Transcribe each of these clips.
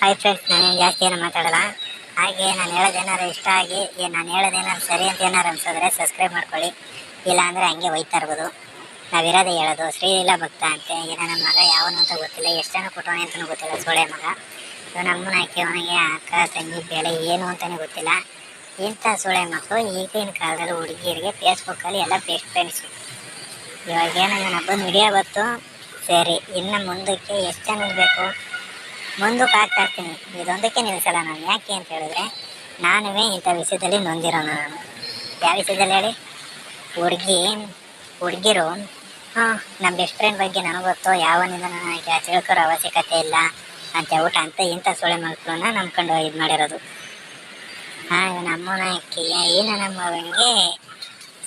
Hi friends, ನಾನೇನು ಜಾಸ್ತಿ ಏನು ಮಾತಾಡಲ್ಲ. ಹಾಗೆ ನಾನು ಹೇಳೋದೇನಾರು ಇಷ್ಟ ಆಗಿ ನಾನು ಹೇಳೋದೇನಾರು ಸರಿ ಅಂತ ಏನಾರು ಅನ್ಸಿದ್ರೆ ಸಬ್ಸ್ಕ್ರೈಬ್ ಮಾಡ್ಕೊಳ್ಳಿ. ಇಲ್ಲ ಅಂದರೆ ಹಂಗೆ ಹೋಯ್ತಾ ಇರ್ಬೋದು. ನಾವಿರೋದೇ ಹೇಳೋದು ಶ್ರೀಲೀಲಾ ಭಕ್ತ ಅಂತೆ. ಏನೋ ನನ್ನ ಮಗ ಯಾವನು ಅಂತ ಗೊತ್ತಿಲ್ಲ, ಎಷ್ಟು ಜನ ಕೊಟ್ಟವನೆ ಅಂತಲೂ ಗೊತ್ತಿಲ್ಲ. ಸೋಳೆ ಮಗ ಇವನು ಅಮ್ಮನ ಹಾಕಿ ಅವನಿಗೆ ಅಕ್ಕ ತಂಗಿ ಬೆಳೆ ಏನು ಅಂತಲೇ ಗೊತ್ತಿಲ್ಲ. ಇಂಥ ಸೋಳೆ ಮಕ್ಕಳು ಈಗಿನ ಕಾಲದಲ್ಲಿ ಹುಡುಗಿಯರಿಗೆ ಫೇಸ್ಬುಕ್ಕಲ್ಲಿ ಎಲ್ಲ ಬೆಸ್ಟ್ ಫ್ರೆಂಡ್ಸು. ಇವಾಗ ಏನೋ ಇವನು ಬಂದು ವಿಡಿಯೋ ಬಂತು, ಸರಿ ಇನ್ನು ಮುಂದಕ್ಕೆ ಎಷ್ಟು ಜನ ಬೇಕು ಮುಂದಕ್ಕೆ ಆಗ್ತಾ ಇರ್ತೀನಿ. ಇದೊಂದಕ್ಕೆ ನಿಲ್ಲಿಸಲ್ಲ ನಾನು. ಯಾಕೆ ಅಂತ ಹೇಳಿದ್ರೆ ನಾನುವೇ ಇಂಥ ವಿಷಯದಲ್ಲಿ ನೊಂದಿರೋನು. ನಾನು ಯಾವ ವಿಷಯದಲ್ಲಿ ಹೇಳಿ, ಹುಡುಗಿರು ನಮ್ಮ ಬೆಸ್ಟ್ ಫ್ರೆಂಡ್ ಬಗ್ಗೆ ನನಗೆ ಗೊತ್ತು, ಯಾವನಿಂದ ನನಗೆ ತಿಳ್ಕೊರೋ ಅವಶ್ಯಕತೆ ಇಲ್ಲ ಅಂತ ಹೇಳ್ಬಿಟ್ಟು ಅಂತ ಇಂಥ ಸೊಳ್ಳೆ ಮಕ್ಕಳನ್ನ ನಂಬ್ಕೊಂಡು ಇದು ಮಾಡಿರೋದು. ನಮ್ಮನ ಏನು ನಮ್ಮ ಅವನಿಗೆ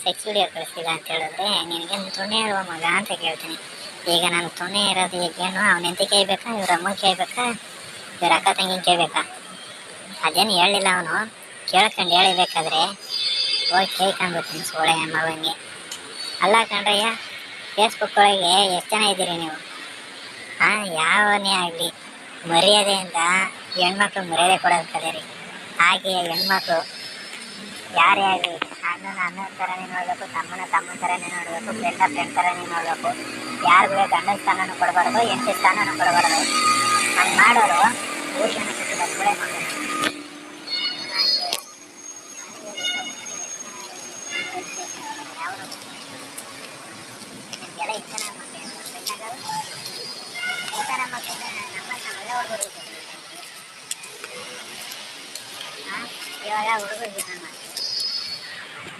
ಸೆಕ್ಸ್ ವಿಡಿಯೋ ಕಳಿಸಿಲ್ಲ ಅಂತ ಹೇಳಿದ್ರೆ ನಿನಗೆ ತುಣೆ ಇರುವ ಮಗ ಅಂತ ಕೇಳ್ತೀನಿ. ಈಗ ನಾನು ತುಣೆ ಇರೋದು ಈಗೇನು ಅವನ ಎಂತ ಕೇಳ್ಬೇಕಾ, ಇವ್ರ ಅಮ್ಮ ಕೇಳ್ಬೇಕಾ, ಇವ್ರ ಅಕ್ಕ ತಂಗಿ ಕೇಳ್ಬೇಕಾ? ಅದೇನು ಹೇಳಲಿಲ್ಲ ಅವನು. ಕೇಳ್ಕೊಂಡು ಹೇಳಿಬೇಕಾದ್ರೆ ಹೋಗಿ ಕೇಳ್ಕೊಂಡ್ಬಿಡ್ತೀನಿ ಸೋಳೆ ಮಗನಿಗೆ. ಅಲ್ಲ ಕಣ್ರಯ್ಯ, ಫೇಸ್ಬುಕ್ ಒಳಗೆ ಎಷ್ಟು ಜನ ಇದ್ದೀರಿ ನೀವು? ಯಾವನೇ ಆಗಲಿ ಮರ್ಯಾದೆಯಿಂದ ಹೆಣ್ಮಕ್ಳು ಮರ್ಯಾದೆ ಕೊಡೋದು ಕಲೀರಿ. ಹಾಗೆ ಹೆಣ್ಮಕ್ಳು ಯಾರೇ ಆಗಲಿ ಅಣ್ಣನ ಥರನೇ ನೋಡಬೇಕು, ತಮ್ಮನ ಥರನೇ ನೋಡಬೇಕು, ಫ್ರೆಂಡ್ ಥರನೇ ನೋಡಬೇಕು. ಯಾರಿಗೂ ಗಂಡನ ಸ್ಥಾನನೂ ಕೊಡಬಾರ್ದು, ಹೆಂಡತಿ ಸ್ಥಾನನೂ ಕೊಡಬಾರ್ದು. ಹಂಗೆ ಮಾಡೋರು ಭೂಷಣ ಸಿಕ್ಕಿದ ಸೋಳೆ ಮಕ್ಕಳು. ನಿಮಗೆಲ್ಲ ಇಷ್ಟನ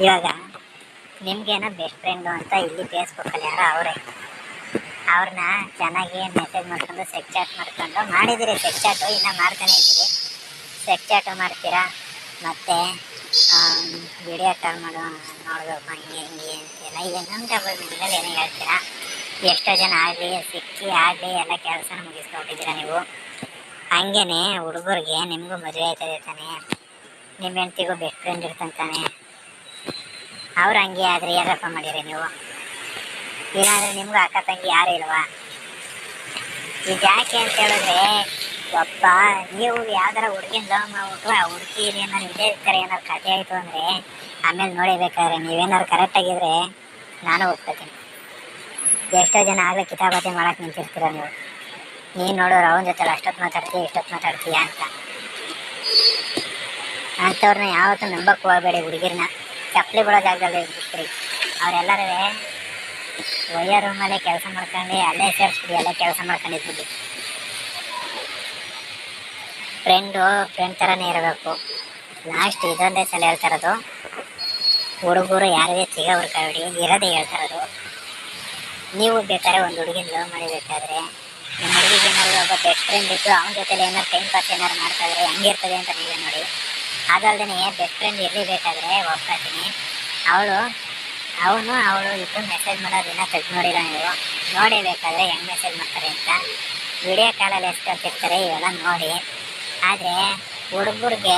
ಇವಾಗ ನಿಮ್ಗೇನೋ ಬೆಸ್ಟ್ ಫ್ರೆಂಡು ಅಂತ ಇಲ್ಲಿ ಫೇಸ್ಬುಕ್ಕಲ್ಲಿ ಯಾರೋ ಅವ್ರನ್ನ ಚೆನ್ನಾಗಿ ಮೆಸೇಜ್ ಮಾಡ್ಕೊಂಡು ಸೆಕ್ಸ್ ಚಾಟ್ ಮಾಡ್ಕೊಂಡು ಮಾಡಿದ್ದೀರಿ. ಸೆಕ್ಸ್ ಚಾಟು ಇನ್ನೂ ಮಾಡ್ತಾನೆ ಇದ್ದೀರಿ. ಸೆಕ್ಸ್ ಚಾಟು ಮಾಡ್ತೀರಾ, ಮತ್ತು ವಿಡಿಯೋ ಕಾಲ್ ನೋಡಬೇಕು ಹಂಗೆ ಅಂತೆಲ್ಲ ಏನೊಂದು ಡಬಲ್ ಮೀನಿಂಗಲ್ಲಿ ಏನೋ ಹೇಳ್ತೀರಾ. ಎಷ್ಟೋ ಜನ ಆಗಲಿ ಆಗಲಿ ಎಲ್ಲ ಕೆಲಸನ ಮುಗಿಸ್ಕೊಟ್ಟಿದ್ದೀರಾ ನೀವು. ಹಂಗೇ ಹುಡುಗರಿಗೆ ನಿಮಗೂ ಮದುವೆ ಆಯ್ತದೆ ತಾನೆ, ನಿಮ್ಮ ಹೆಂಡ್ತಿಗೂ ಬೆಸ್ಟ್ ಫ್ರೆಂಡ್ ಇರ್ತಂತಾನೆ. ಅವ್ರು ಹಂಗೆ ಆದರೆ ಏನಪ್ಪ ಮಾಡಿರಿ ನೀವು? ಇಲ್ಲಾಂದರೆ ನಿಮಗೂ ಅಕ್ಕ ತಂಗಿ ಯಾರು ಇಲ್ವಾ? ಇದು ಯಾಕೆ ಅಂತ ಹೇಳಿದ್ರೆ ನೀವು ಯಾವ್ದಾರ ಹುಡುಗಿನ ಲವ್ ಮಾಡ್ಬಿಟ್ಟು ಆ ಹುಡುಗಿ ಏನಾರು ಇದೇ ಥರ ಏನಾರು ಕಥೆ ಆಯಿತು ಅಂದರೆ ಆಮೇಲೆ ನೋಡಿಬೇಕಾದ್ರೆ ನೀವೇನಾದ್ರು ಕರೆಕ್ಟಾಗಿದ್ರೆ ನಾನು ಒಪ್ಕೋತೀನಿ. ಎಷ್ಟೋ ಜನ ಆಗಲೇ ಕಿತಾಪತಿ ಮಾಡೋಕ್ಕೆ ನಿಂತಿರ್ತೀರ ನೀವು. ನೀನು ನೋಡೋರು ಅವನ ಜೊತೆ ಅಷ್ಟೊತ್ತು ಮಾತಾಡ್ತೀಯ ಇಷ್ಟೊತ್ತು ಮಾತಾಡ್ತೀಯ ಅಂತ. ಅಂಥವ್ರನ್ನ ಯಾವತ್ತೂ ನಂಬಕ್ಕೆ ಹೋಗಬೇಡಿ. ಹುಡುಗಿರನ್ನ ಚಪ್ಪಲಿ ಬಿಡೋ ಜಾಗದಲ್ಲಿ ಬಿಡ್ತೀರಿ. ಅವರೆಲ್ಲರೂ ಒಯ್ಯೋ ರೂಮಲ್ಲೇ ಕೆಲಸ ಮಾಡ್ಕೊಂಡು ಅಲ್ಲೇ ಸೇರಿಸ್ಬಿಡಿ, ಅಲ್ಲೇ ಕೆಲಸ ಮಾಡ್ಕೊಂಡಿದ್ಬಿಡಿ. ಫ್ರೆಂಡ್ ಥರನೇ ಇರಬೇಕು. ಲಾಸ್ಟ್ ಇದೊಂದೇ ಸಲ ಹೇಳ್ತಾ ಇರೋದು, ಹುಡುಗರು ಯಾರಿಗೆ ಸಿಗೋರು ಕರಡಿ ಇರೋದೇ ಹೇಳ್ತಾ ಇರೋದು. ನೀವು ಬೇಕಾದ್ರೆ ಒಂದು ಹುಡುಗಿನ ಲವ್ ಮಾಡಿಬೇಕಾದ್ರೆ ನಿಮ್ಮ ಹುಡುಗಿಗೆ ಏನಾದ್ರು ಒಬ್ಬ ಬೆಸ್ಟ್ ಫ್ರೆಂಡ್ ಇದ್ದು ಅವನ ಜೊತೆಲಿ ಏನಾದ್ರು ಟೈಮ್ ಪಾಸ್ ಏನಾದ್ರು ಮಾಡ್ತಾಯಿದ್ರೆ ಹೆಂಗಿರ್ತದೆ ಅಂತ ನೀವೇ ನೋಡಿ. ಅದಲ್ಲದೆ ಬೆಸ್ಟ್ ಫ್ರೆಂಡ್ ಇರಬೇಕಾದ್ರೆ ಒಪ್ಕೊತೀನಿ. ಅವಳು ಇಬ್ಬರು ಮೆಸೇಜ್ ಮಾಡೋದನ್ನ ತೆಗೆದು ನೋಡಿಲ್ಲ ನೀವು. ನೋಡಿಬೇಕಾದ್ರೆ ಹೆಂಗೆ ಮೆಸೇಜ್ ಮಾಡ್ತಾರೆ ಅಂತ ವಿಡಿಯೋ ಕಾಲಲ್ಲಿ ಎಷ್ಟು ಕಲ್ತಿರ್ತಾರೆ ಇವೆಲ್ಲ ನೋಡಿ. ಆದರೆ ಹುಡುಗರಿಗೆ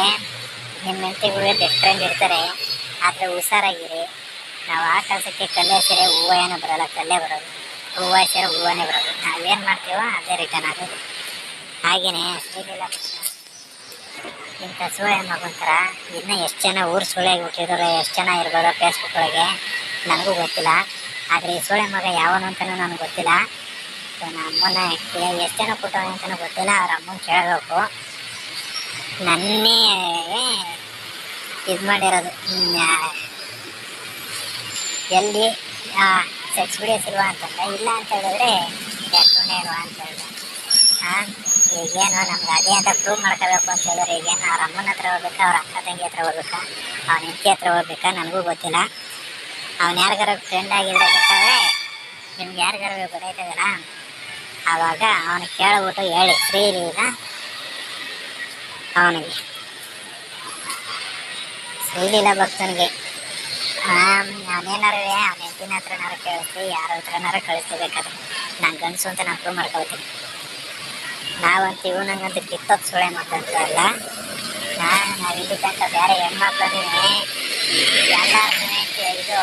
ನಿಮ್ಮ ಹೆಂಡತಿಗಳಿಗೆ ಬೆಸ್ಟ್ ಫ್ರೆಂಡ್ ಇರ್ತಾರೆ, ಆದರೆ ಹುಷಾರಾಗಿರಿ. ನಾವು ಆ ಕೆಲಸಕ್ಕೆ ಕಲ್ಲೆ ಸೇರೆ ಹೂವು ಏನೋ ಬರೋಲ್ಲ, ಕಲ್ಲೇ ಬರೋದು. ಹೂವು ಸೇರೆ ಹೂವನೇ ಬರೋದು. ನಾವೇನು ಮಾಡ್ತೀವೋ ಅದೇ ರಿಟರ್ನ್ ಆಗೋದು. ಹಾಗೆಯೇ ಶ್ರೀಲೀಲಾ ಇಂಥ ಸೋಳೆ ಮಗಂತರ ಇನ್ನೂ ಎಷ್ಟು ಜನ ಊರು ಸೋಳೆಗೆ ಹುಟ್ಟಿದ್ರು, ಎಷ್ಟು ಜನ ಇರ್ಬೋದು ಫೇಸ್ಬುಕ್ ಒಳಗೆ ನನಗೂ ಗೊತ್ತಿಲ್ಲ. ಆದರೆ ಈ ಸೋಳೆ ಮಗ ಯಾವನು ಅಂತಲೂ ನನಗೆ ಗೊತ್ತಿಲ್ಲ. ನಮ್ಮ ಅಮ್ಮನ ಎಷ್ಟು ಜನ ಕೊಟ್ಟವನೆ ಅಂತಲೂ ಗೊತ್ತಿಲ್ಲ. ಅವ್ರ ಅಮ್ಮನ ಕೇಳಬೇಕು. ನನ್ನೇ ಇದು ಮಾಡಿರೋದು ಎಲ್ಲಿ ಸೆಕ್ಸ್ ವಿಡಿಯೋಸ್ ಇಲ್ವಾ ಅಂತಂದರೆ ಇಲ್ಲ ಅಂತ ಹೇಳಿದ್ರೆ ಎಷ್ಟೊಂದೇ ಇಲ್ವಾ ಅಂತ ಹೇಳಿದೆ. ಈಗೇನು ನಮ್ಗೆ ಅದೇ ಅಂತ ಪ್ರೂವ್ ಮಾಡ್ಕೋಬೇಕು ಅಂತ ಹೇಳಿದ್ರೆ ಈಗೇನು ಅವ್ರ ಅಮ್ಮನ ಹತ್ರ ಹೋಗ್ಬೇಕಾ, ಅವ್ರ ಅಕ್ಕ ತಂಗಿ ಹತ್ರ ಹೋಗ್ಬೇಕಾ, ಅವನ ಹೆಂಡತಿ ಹತ್ರ ಹೋಗ್ಬೇಕಾ ನನಗೂ ಗೊತ್ತಿಲ್ಲ. ಅವ್ನು ಯಾರಿಗಾರ ಫ್ರೆಂಡ್ ಆಗಿದ್ರೆ ಬೇಕಾದ್ರೆ ನಿಮ್ಗೆ ಯಾರಿಗಾರ ಗೊತ್ತಾಯ್ತದಲ್ಲ, ಆವಾಗ ಅವನು ಕೇಳ್ಬಿಟ್ಟು ಹೇಳಿ ಶ್ರೀಲೀಲಾ ಅವನಿಗೆ ಶ್ರೀಲೀಲಾ ಭಕ್ತನಿಗೆ ನಾನೇನಾರು ಅವನ ಹೆಂಡತಿನ ಹತ್ರನಾರು ಕೇಳಿಸ್ತೀವಿ, ಯಾರ ಹತ್ರನಾರು ಕಳಿಸ್ತಿರ್ಬೇಕಾದ್ರೆ ನಾನು ಗಂಡಸು ಅಂತ ನಾನು ಪ್ರೂವ್ ಮಾಡ್ಕೊಳ್ತೀನಿ. ನಾವಂತ ಇವನಂಗಂತೂ ಕಿತ್ತೋದು ಸೊಳ್ಳೆ ಮಕ್ಕಳಲ್ಲ. ನಾವಿಲ್ಲಿ ತನಕ ಬೇರೆ ಹೆಣ್ಮಕ್ಳನ್ನೇ ಎಲ್ಲ ಇದು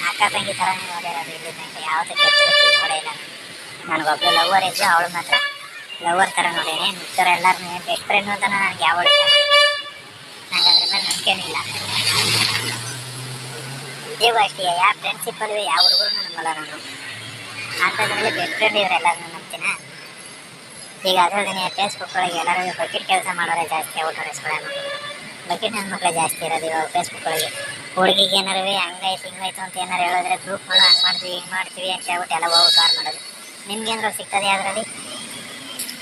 ಅಕ್ಕ ತಂಗಿ ಥರನೇ ನೋಡಿರೋದು. ಇಲ್ಲಿ ತನಕ ಯಾವುದಕ್ಕೆ ನೋಡೇ ಇಲ್ಲ. ನನಗೊಬ್ಬಳು ಲವರ್ ಇದ್ದು ಅವಳು ಮಾತ್ರ ಲವರ್ ಥರ ನೋಡೀನಿ. ಮಿಕ್ತವ್ರ ಎಲ್ಲರೂ ಬೆಸ್ಟ್ ಫ್ರೆಂಡ್ ಅಂತ ನನಗೆ ಯಾವ ನಂಗೆ ಅದ್ರ ಮೇಲೆ ನಂಬಿಕೆನಿಲ್ಲ. ನೀವು ಅಷ್ಟೇ ಯಾವ ಫ್ರೆಂಡ್ಶಿಪ್ಪಲ್ಲಿ ಯಾವ ಹುಡುಗರು ನಂಬಲ್ಲ ನಾನು. ಅಂಥದ್ರಲ್ಲಿ ಬೆಸ್ಟ್ ಫ್ರೆಂಡ್ ಇವರೆಲ್ಲರೂ ನಂಬ್ತೀನ. ಈಗ ಅದರೊಳಗೆ ಫೇಸ್ಬುಕ್ ಒಳಗೆ ಎಲ್ಲರೂ ಬಕೆಟ್ ಕೆಲಸ ಮಾಡೋರೆ ಜಾಸ್ತಿ ಔಟರ್ಸ್ಗಳೇನು ಬಕೆಟ್ ನನ್ನ ಮಕ್ಕಳೇ ಜಾಸ್ತಿ ಇರೋದು ಇವಾಗ ಫೇಸ್ಬುಕ್ ಒಳಗೆ. ಹುಡುಗಿಗೆ ಏನಾರು ಹಂಗಾಯ್ತು ಹಿಂಗಾಯ್ತು ಅಂತ ಏನಾರು ಹೇಳಿದ್ರೆ ಗ್ರೂಪ್ಗಳು ಹಂಗೆ ಮಾಡ್ತೀವಿ ಹಿಂಗೆ ಮಾಡ್ತೀವಿ ಅಂತ ಹೇಳ್ಬಿಟ್ಟು ಎಲ್ಲ ಹೋಗಿ ಕಾರ್ ಮಾಡೋದು. ನಿಮ್ಗೇನಾರು ಸಿಗ್ತದೆ ಅದರಲ್ಲಿ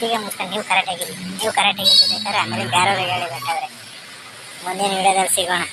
ಈಗ ಮುಗಿಸ್ಕೊಂಡು ನೀವು ಕರೆಕ್ಟಾಗಿರಿ ಬೇಕಾದ್ರೆ ಆಮೇಲೆ ಬೇರೆಯವ್ರಿಗೆ ಹೇಳಿ ಬೇಕಾದ್ರೆ ಮುಂದಿನ ವಿಡಿಯೋದಲ್ಲಿ ಸಿಗೋಣ.